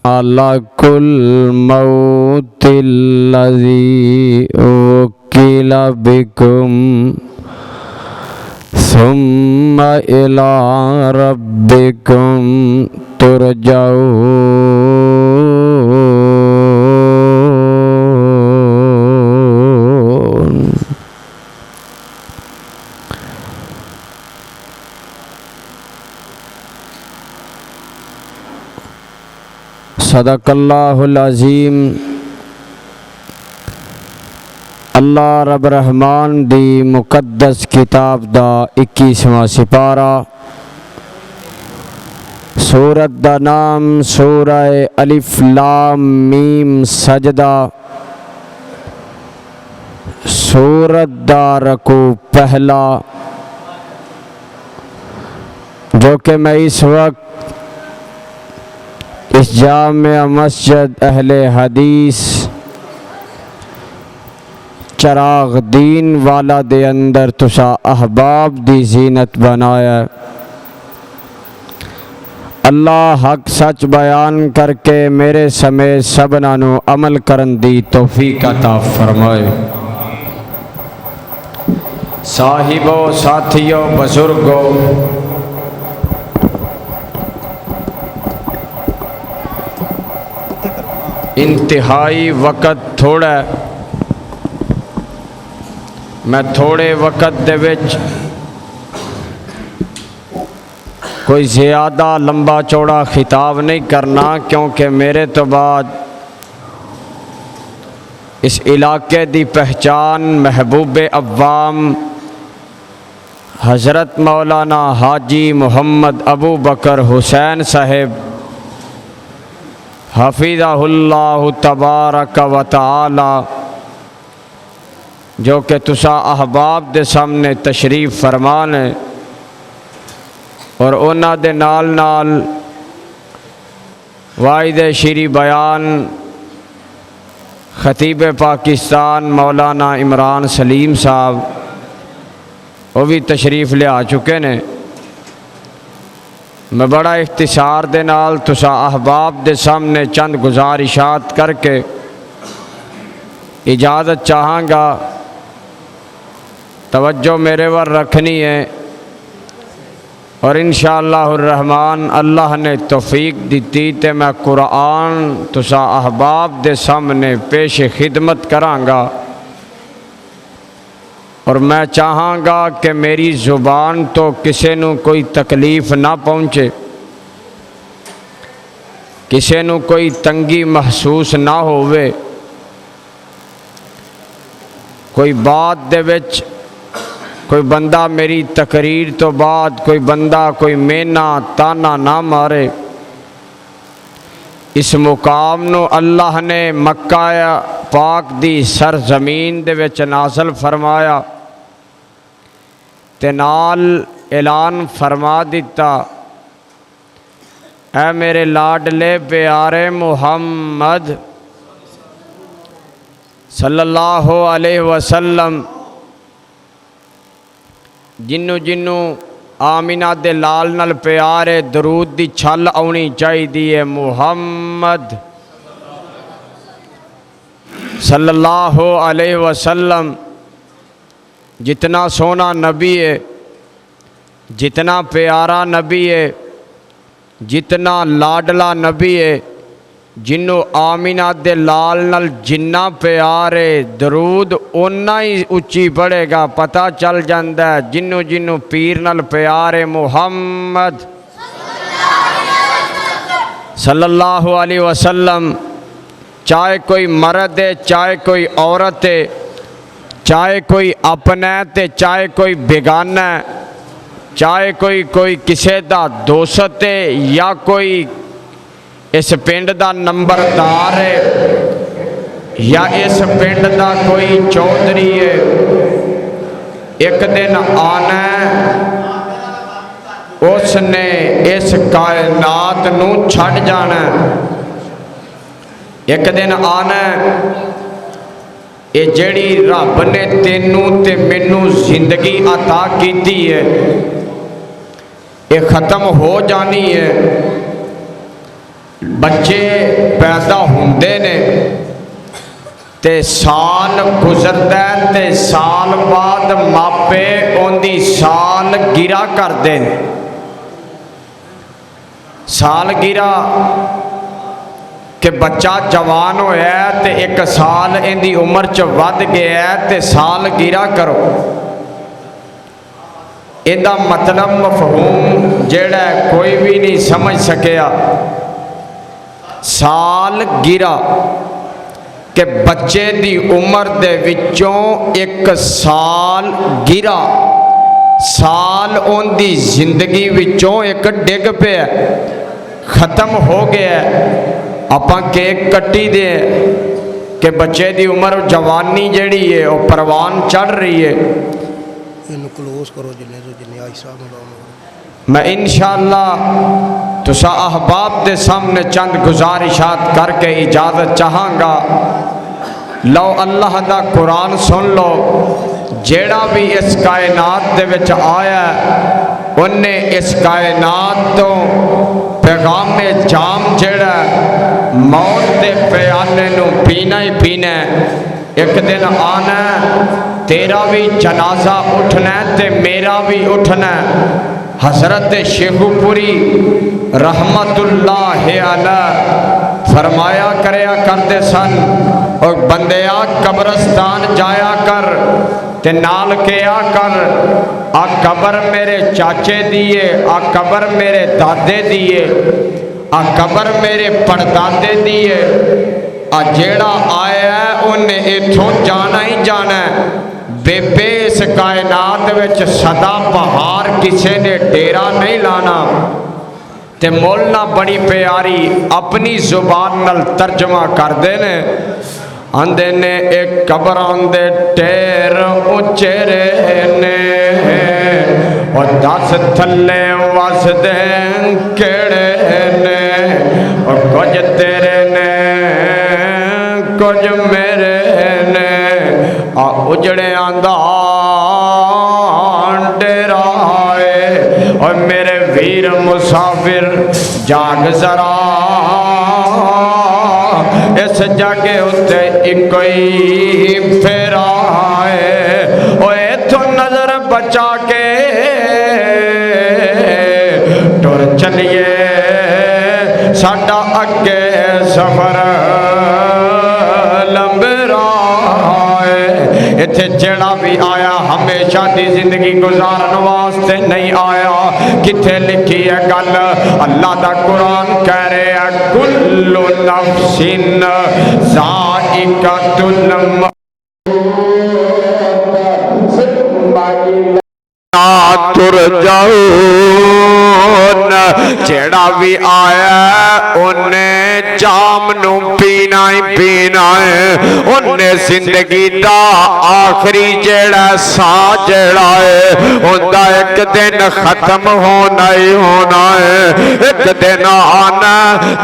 ملک الموت الذی وکل بکم ثم الی ربکم ترجعون۔ صدق اللہ العظیم۔ اللہ رب رحمان دی مقدس کتاب دا 21واں سپارہ، سورت دا نام سورہ الف لام میم سجدہ، سورت دا رکوع پہلا، جو کہ میں اس وقت اس جامع مسجد اہل حدیث چراغ دین والا دے اندر تسا احباب دی زینت بنایا۔ اللہ حق سچ بیان کر کے میرے سمیت سبنا نو عمل کرن دی توفیق عطا فرمائے۔ صاحبو، ساتھیو، بزرگو، انتہائی وقت تھوڑا ہے، میں تھوڑے وقت دے وچ کوئی زیادہ لمبا چوڑا خطاب نہیں کرنا، کیونکہ میرے تو بعد اس علاقے دی پہچان محبوب عوام حضرت مولانا حاجی محمد ابو بکر حسین صاحب حفظہ اللہ تبارک و تعالی، جو کہ تسا احباب دے سامنے تشریف فرمان ہے، اور انہاں دے نال نال واحد شیری بیان خطیب پاکستان مولانا عمران سلیم صاحب وہ بھی تشریف لے آ چکے نے۔ میں بڑا اختصار دے نال تسا احباب دے سامنے چند گزارشات کر کے اجازت چاہاں گا، توجہ میرے ور رکھنی ہے، اور انشاءاللہ الرحمن اللہ نے توفیق دیتی تے میں قرآن تسا احباب دے سامنے پیش خدمت کراں گا، اور میں چاہاں گا کہ میری زبان تو کسے نو کوئی تکلیف نہ پہنچے، کسے نو کوئی تنگی محسوس نہ ہوئے، کوئی بات دے وچ کوئی بندہ میری تقریر تو بعد کوئی بندہ کوئی مینا تانا نہ مارے۔ اس مقام نو اللہ نے مکہ پاک دی سرزمین دے وچ نازل فرمایا تے نال اعلان فرما دیتا، اے میرے لاڈلے پیارے محمد صلی اللہ علیہ وسلم، جنوں جنوں آمینہ دے لال نال پیارے درود دی چھل آنی چاہی دیئے، محمد صلی اللہ علیہ وسلم جتنا سونا نبی ہے، جتنا پیارا نبی ہے، جتنا لاڈلا نبی ہے، جنوں آمینہ دے لال نال جنہ پیارے درود اونا ہی اچھی پڑے گا، پتہ چل جاندہ ہے جنوں جنوں پیر نال پیارے محمد صلی اللہ علیہ وسلم، چاہے کوئی مرد ہے، چاہے کوئی عورت ہے، چاہے کوئی اپنا ہے، چاہے کوئی بیگانہ ہے، چاہے کوئی کسے دا دوست ہے، یا کوئی اس پنڈ دا نمبردار ہے، یا اس پنڈ دا کوئی چودھری ہے، ایک دن آنا ہے اس نے اس کائنات نو چھڑ جانا ہے، ایک دن آنا ہے یہ جڑی رب نے تینوں تے مینوں زندگی عطا کیتی ہے یہ ختم ہو جانی ہے، بچے پیدا ہوندے نے تے سال گزردا ہے تے سال بعد ماپے ان دی سال گرا کردے نے. سال گرا کہ بچہ جوان ہویا ہے تے ایک سال ان دی عمر چ ود گیا ہے تے سال گرا کرو. ان دا مطلب مفہوم جیڑا ہے کوئی بھی نہیں سمجھ سکیا. سال گرا کہ بچے دی عمر دے وچوں ایک سال گرا. سال ان دی زندگی وچوں ایک ڈگ پیا ختم ہو گیا. اپاں کیک کٹی دے کہ بچے دی عمر جوانی جڑی ہے وہ پروان چڑھ رہی ہے. کلوز کرو جنہیں آئیسا میں انشاءاللہ تسا احباب دے سامنے چند گزارشات کر کے اجازت چاہاں گا. لو اللہ دا قرآن سن لو. جیڑا بھی اس کائنات دے وچ آیا انہیں اس کائنات تو پیغام جام جیڑا موت دے پیانے نو پینا ہی پینا. ایک دن آنا تیرا بھی جنازہ اٹھنا تے میرا بھی اٹھنا. حضرت شیخو پوری رحمت اللہ علیہ فرمایا کریا کرتے سن اور بندیا قبرستان جایا کر تے نال کیا کر آ قبر میرے چاچے دیئے آ قبر میرے دادے دیئے آ قبر میرے پردادے دیئے آ جیڑا آیا ہے انہیں ایتھوں جانا ہی جانا ہے. بے بے اس کائنات وچ صدا بہار کسے نے ڈیرا نہیں لانا. تے مولنا بڑی پیاری اپنی زبان نل ترجمہ کر دینے آندے نے ایک قبر آندے ٹیر اچھے رہنے اور 10 تھلے واسدیں کڑے نے اور کچھ تیرے نے کچھ میرے نے اجڑے آندہ ڈیرائے اور میرے ویر مسافر جاگ ذرا اس جگہ اتے اکوئی پھر آئے اور ایتھو نظر بچا کے ٹور چلیے ساڈا اگے سفر اتھے جڑا بھی آیا ہمیشہ دی زندگی گزارن واسطے نہیں آیا. کتھے لکھی ہے گل اللہ دا قرآن کہہ رہے ہیں کل نفس ذائقۃ الموت ترجعون. جڑا بھی آیا انہیں جام نو پینا ہی پینا ہے. انہیں زندگی دا آخری جڑا سا جڑا ہے اندہ ایک دن ختم ہونا ہی ہونا ہے. ایک دن آنا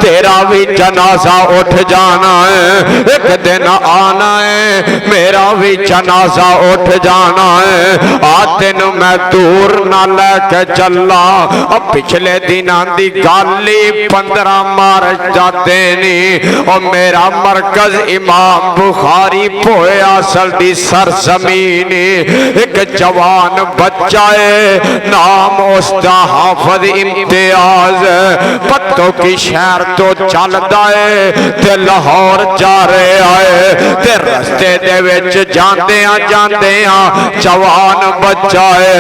تیرا بھی جنازہ اٹھ جانا ہے. ایک دن آنا ہے میرا بھی جنازہ اٹھ جانا ہے. آتے نو میں دور نہ لے کے چلا اب پچھلے دن آندی گالی 15 مارچ جاتے نہیں اور میرا مرکز امام بخاری پوئے اصل دی سرزمینی. ایک جوان بچہ ہے نام اس دا حافظ امتیاز پتوں کی شہر تو چل دائے تے لاہور جا رہے آئے تے رستے دے وچ جاندیاں جوان بچہ ہے.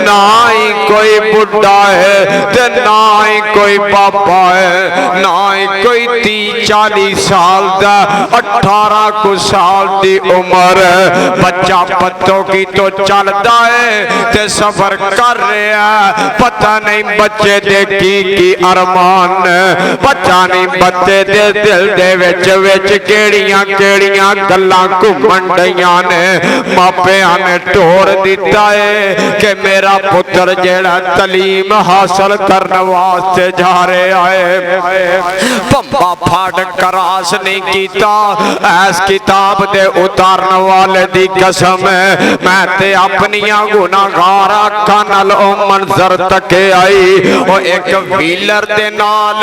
نہ ہی کوئی بڑھا ہے تے نہ ہی کوئی پاپا ہے نہ ہی کوئی 30-40 سال دا 18 کو سال دی عمر ہے. بچہ پتوں کی تو چلتا ہے تے سفر کر رہے ہیں. پتہ نہیں بچے دے کی ارمان ہے. پتہ نہیں بچے دے دل دے وچ کیڑیاں گلاں گھومن ڈیاں نے. ماپیاں نے ٹور دیتا ہے کہ میرا پتر جیڑا تعلیم حاصل کرنے واسطے جا رہے آئے. پمبا پھاڑ کراس نہیں کیتا ایس کتاب دے اتارن والے دی قسم ہے میں تے اپنیاں گناہگار اکھاں نال او منظر تکے آئی. او ایک ویلر دے نال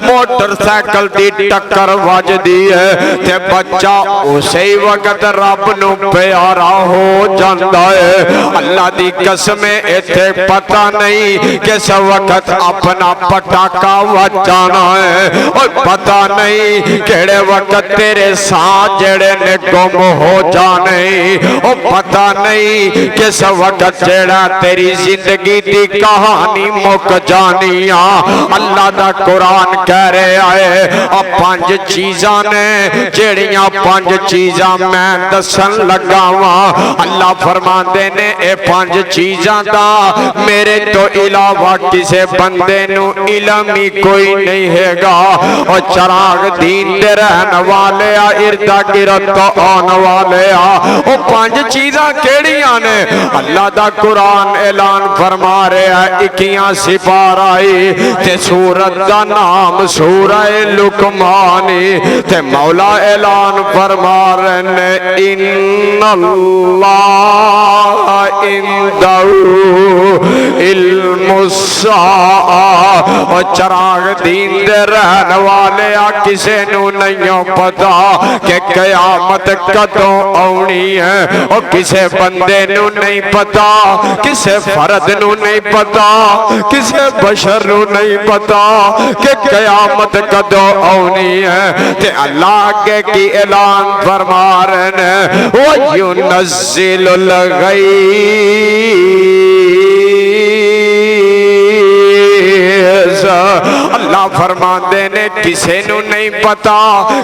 موٹر سائیکل دی ٹکر وجدی ہے تے بچہ اسی وقت رب نو پیارا ہو جاندا ہے اللہ دی قسم ایتھے پتہ نہیں کس وقت اپنا پٹاکا وجانا ہے اور پتہ نہیں کیڑے وقت تیرے سانس جڑے نے گم ہو جانے اور پتہ نہیں کس وقت جڑا تیری زندگی دی کہانی مک جانی اللہ دا قرآن کہہ رہے آئے اور 5 چیزاں نے جڑیاں 5 چیزاں میں دسن لگا ہاں اللہ فرماندے نے اے 5 چیزاں دا میرے تو علاوہ کسے بندے نو علم ہی کوئی نہیں ہے گا اور چراغ دین دے رہن والے اردا گرد تو آن والے او 5 چیزاں کیڑیاں نے اللہ دا قرآن اعلان فرما رہے ہیں 21 سپارہ تے سورت دا نام سورہ لقمانی تے مولا اعلان فرما رہے ہیں ان اللہ عندہ علم الساعہ اور چراغ دین دے رہن والے کسے نو نہیں پتا کہ قیامت کدوں آنی ہے اور کسے بندے نو نہیں پتا کسے فرد نو نہیں پتا کسے بشر نو نہیں پتا کہ قیامت کدوں آنی ہے تے اللہ کے کی اعلان فرما رہے ہیں وَيُنَزِّلُ الْغَيْثَ اللہ فرماندے نے کسے نو نہیں پتا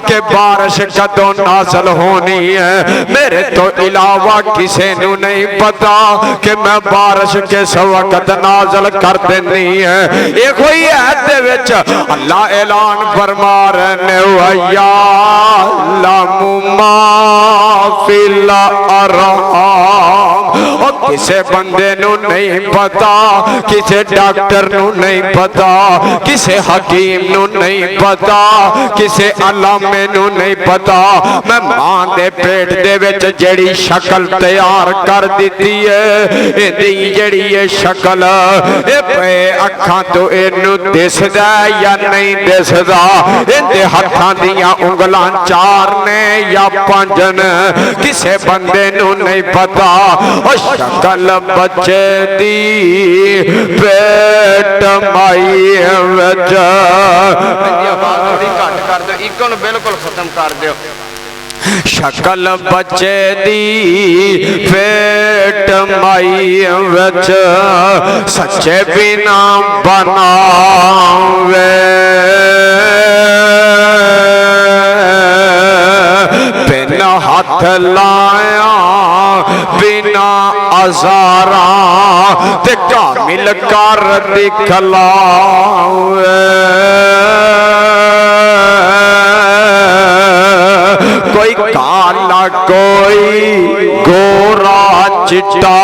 کہ بارش کدوں نازل ہونی ہے میرے تو علاوہ کسے نو نہیں پتا کہ میں بارش کس وقت نازل کر دینی ہے ایک ہوئی عہد دے وچ اللہ اعلان فرما رہے نے وَيَعْلَمُ مَا فِي الْأَرْحَامِ اور کسے بندے نو نہیں پتا کسے ڈاکٹر نو نہیں پتا کسے حکیم نو نہیں پتا کسے علامے نو نہیں پتا میں ماں دے پیٹ دے وچ جڑی شکل تیار کر دیتی ہے دی جڑی یہ شکل اے پہ اکھاں تو اینو دسدا یا نہیں دسدا اندے ہتھاں دیاں انگلاں 4 نے یا 5 نے کسے بندے نو نہیں پتا او شکل بچے دی پیٹ مائی وچ تھوڑی گھٹ کر دو ایکو نو بالکل ختم کر دیو شکل بچے دی پیٹ مائی وچ سچے بنا بناوے بنا ہاتھ لایا بنا ازاراں تے کامل کر دکھلاوے کوئی کالا کوئی گورا چٹا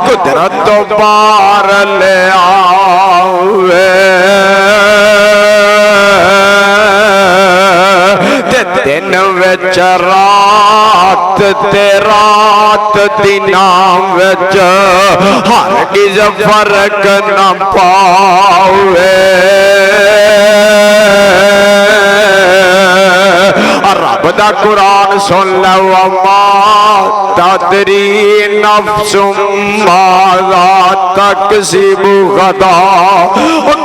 قدرت تو بار لے آوے دن وچ رات تے رات دناں وچ ہرگز فرق نہ پاوے رب دا قرآن سن لو وما تدری نفس ماذا تکسب غدا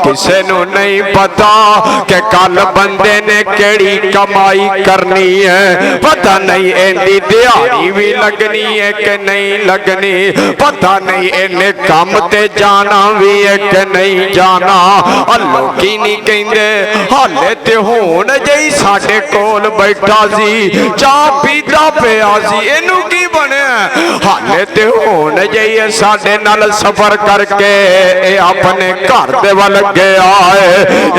کسے نو نہیں پتا کہ کل بندے نے کیڑی کمائی کرنی ہے پتہ نہیں ایندی دیہاڑی بھی لگنی ہے کہ نہیں لگنی پتہ نہیں اینے کام تے جانا بھی ہے کہ نہیں جانا اللہ کی نہیں کہندے حالے تے ہون جئی ساڈے کول بیٹھا سی چاہ پیتا پیا سی اینو کی بنے حالے تے ہون جئی ساڈے نال سفر کر کے اے اپنے گھر دے ول گیا ہے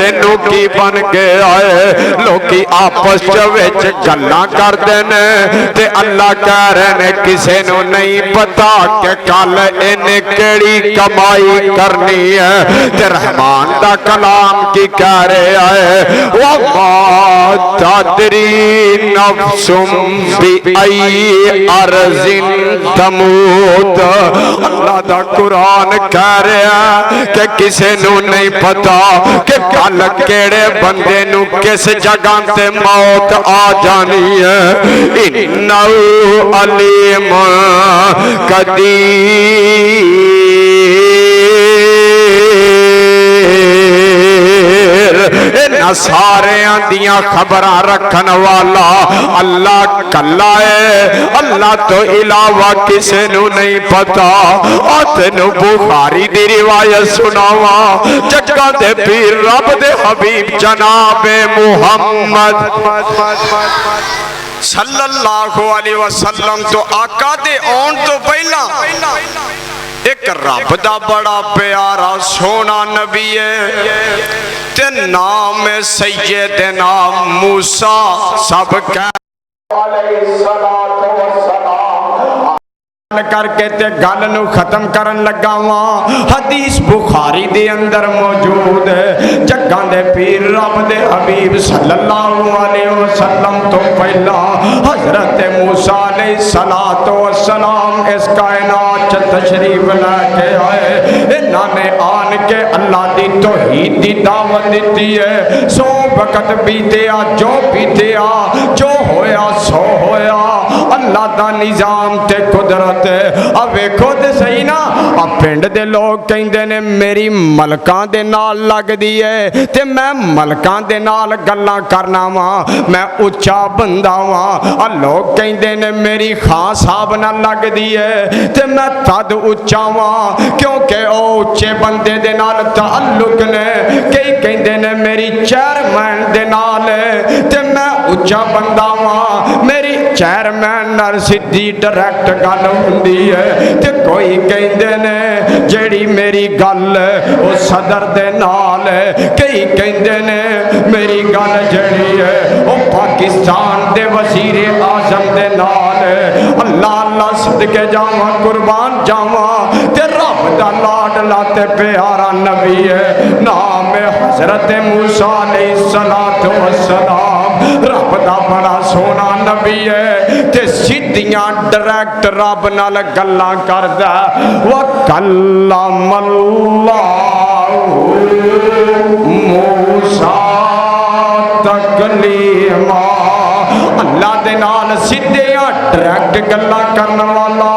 اینو کی بن گیا ہے لوکی آپس وچ گلاں کردے نے تے اللہ کہہ رہے نے کسے نو نہیں پتا کہ کل اینے کیڑی کمائی کرنی ہے تے رحمان دا کلام کی کہہ رہے ہے وَمَا تَدْرِي نَفْسٌ بِأَيِّ أَرْضٍ ارض تموت اللہ دا قرآن کہہ رہا ہے کہ کسے نو نہیں پتا کہ کل کیڑے بندے نو کس جگہ تے موت آ جانی ہے انہو علیم قدیر انہاں سارے دیاں خبراں رکھن والا اللہ کلا ہے اللہ تو علاوہ کسے نو نہیں پتا تینو بخاری دی روایت سناواں جگہ دے پیر رب دے حبیب جناب محمد صلی اللہ علیہ وسلم تو آقا دے آن تو پہلا ایک رب دا بڑا پیارا سونا نبی ہے تے نام سیدنا موسیٰ سب کہہ علیہ السلام کر کے تے گل نو ختم کرن لگا واں حدیث بخاری دے اندر موجود ہے جگاں دے پیر رب دے حبیب صلی اللہ علیہ وسلم تو پہلا حضرت موسیٰ علیہ السلام اس کائنات چ تشریف لے کے آئے انہاں نے آن کے اللہ دی توحید دی دعوت دیتی ہے سو وقت بیتیا جو بیتیا جو ہویا سو ہویا اللہ دا نظام تے قدرت اب ویکھو تے صحیح نا اب پنڈ دے لوگ کہندے نے میری ملکاں دے نال لگ دی ہے تے میں ملکاں دے نال گلاں کرنا واں میں اچھا بندہ واں لوگ کہندے نے میری خان صاحب نال لگ دی ہے تے میں تد اچھا واں کیونکہ او اچھے بندے دے نال تعلق نے کئی کہندے نے میری چیئرمین دے نال تے میں اچھا بندہ واں میری چیئرمین نال سیدھی ڈائریکٹ گل ہوندی ہے تے کوئی کہندے نے جیڑی میری گل او صدر دے نال ہے کئی کہندے نے میری گل جیڑی ہے او پاکستان دے وزیر اعظم دے نال ہے اللہ اللہ صدقے جاواں قربان جاواں تے رب دا لاڈلا تے پیارا نبی ہے نام حضرت موسیٰ علیہ السلام رب دا بڑا سونا نبی ہے تے سیدھیاں ڈائریکٹ رب نال گلاں کردا وکلم اللہ موسیٰ تکلیما اللہ دے نال سیدھیاں ڈائریکٹ گلاں کرن والا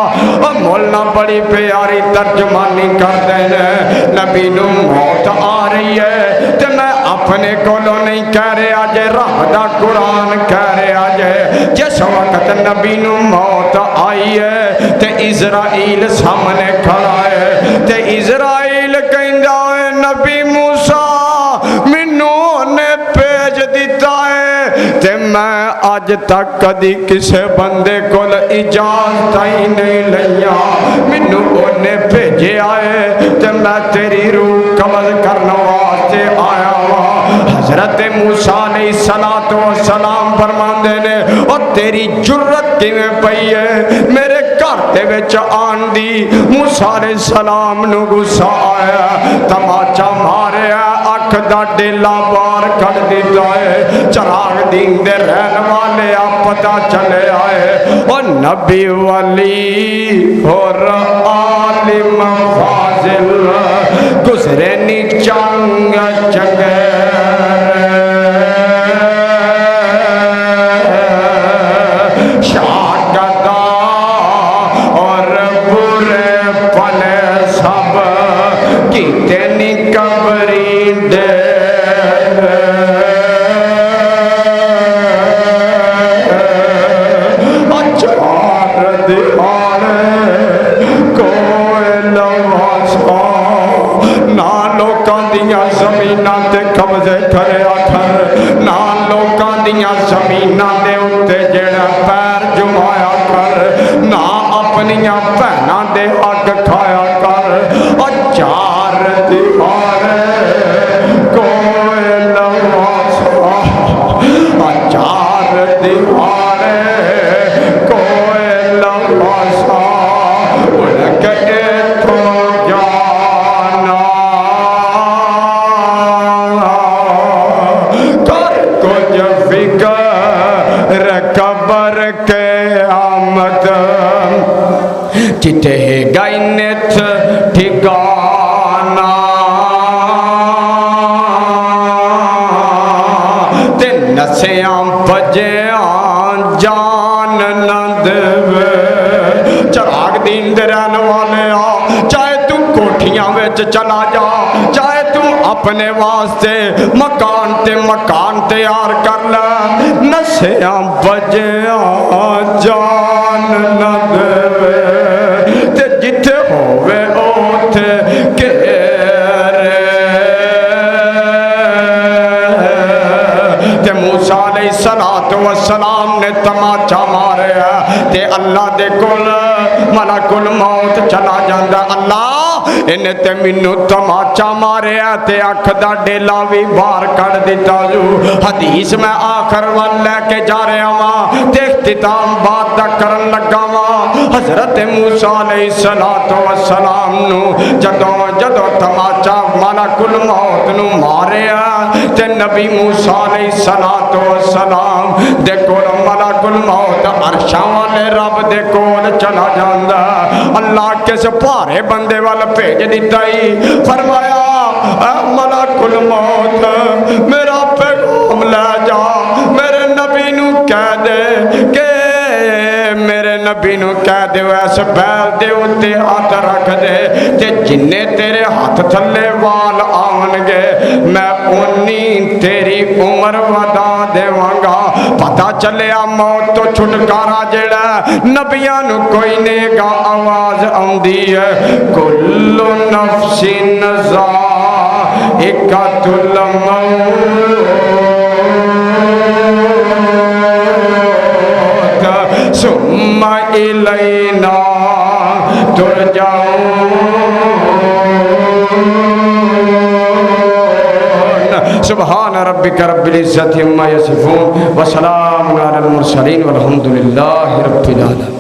مولا بڑی پیاری ترجمانی کردے نے نبی نو موت آ رہی ہے تے میں اپنے کولوں نہیں کہہ رہا جے رب دا قرآن کہہ رہا جے جس وقت نبی نو موت آئی ہے تے اسرائیل سامنے کھڑا ہے تے اسرائیل کہندا ہے نبی موسیٰ مینوں نے بھیج دیتا ہے تے میں آج تک کدی کسے بندے کول اجازت ہی نہیں لیا مینوں اونے بھیجے آئے تے میں تیری روح قبض کرنا واسطے آیا ہوں حضرت موسیٰ علیہ السلام فرماندے نے اور تیری جرت کیویں پئی ہے میرے گھر دے وچ آن دی موسیٰ علیہ السلام نو غصہ آیا تماچا ماریا اکھ دا ڈیلا بار کر دیتا ہے چراغ دین دے رہن والے آپ پتا چلے آئے اور نبی ولی اور عالم فاضل گزرے نی چنگ چنگے زمیناں دے اُتے جڑا پیر جمایا کر نہ اپنیاں بہناں دے اگ کھایا کر اور چار دیوار کوئی لواسا اور چار دیوار کوئی لواسا ان کے تو جانا کر کچھ فکر قبر کے آمد جتے گئی نت ٹھکانا تے نسیاں بجیاں جان نند چراغ دین دے رہن والے آ چاہے تو کوٹھیاں وچ چلا جا چاہے تو اپنے واسطے مکان تیار کر لے نسیاں بجیاں جان نہ دے تے جتھے ہووے اوتھے گھیرے تے موسیٰ علیہ السلام نے تماچا ماریا تے اللہ دے کول ملک الموت چلا جاندا اللہ انہیں تے منو تماچا ماریا تے اکھ دا ڈیلا بھی باہر کر دیتا جو حدیث میں آخر وال لے کے جا رہا ہاں تے اختتام بات دا کرن لگا ہاں حضرت موسیٰ علیہ السلام نو جدو تماچا ملک الموت نو ماریا تے نبی موسیٰ علیہ السلام دے کول ملک الموت عرشاں والے رب دے کول چلا جاندا اللہ کس پارے بندے والا بھیج دیتا ہی فرمایا اے ملک الموت میرا پیغام لے جا میرے نبی نو کہہ دے کہ میرے نبی نو کہہ دے ایسے بیل دے اتے ہاتھ رکھ دے تے جننے تیرے ہاتھ تھلے وال آن گے میں انہی تیری عمر ودا دے وانگا پتہ چلیا موت تو چھٹکارا جڑا نبیاں نو کوئی نیگا آواز آندی ہے کل نفس ذائقۃ الموت ثم الینا ترجعون سبحان ربک رب العزت عما یصفون وسلام علی المرسلین والحمد للہ رب العالمین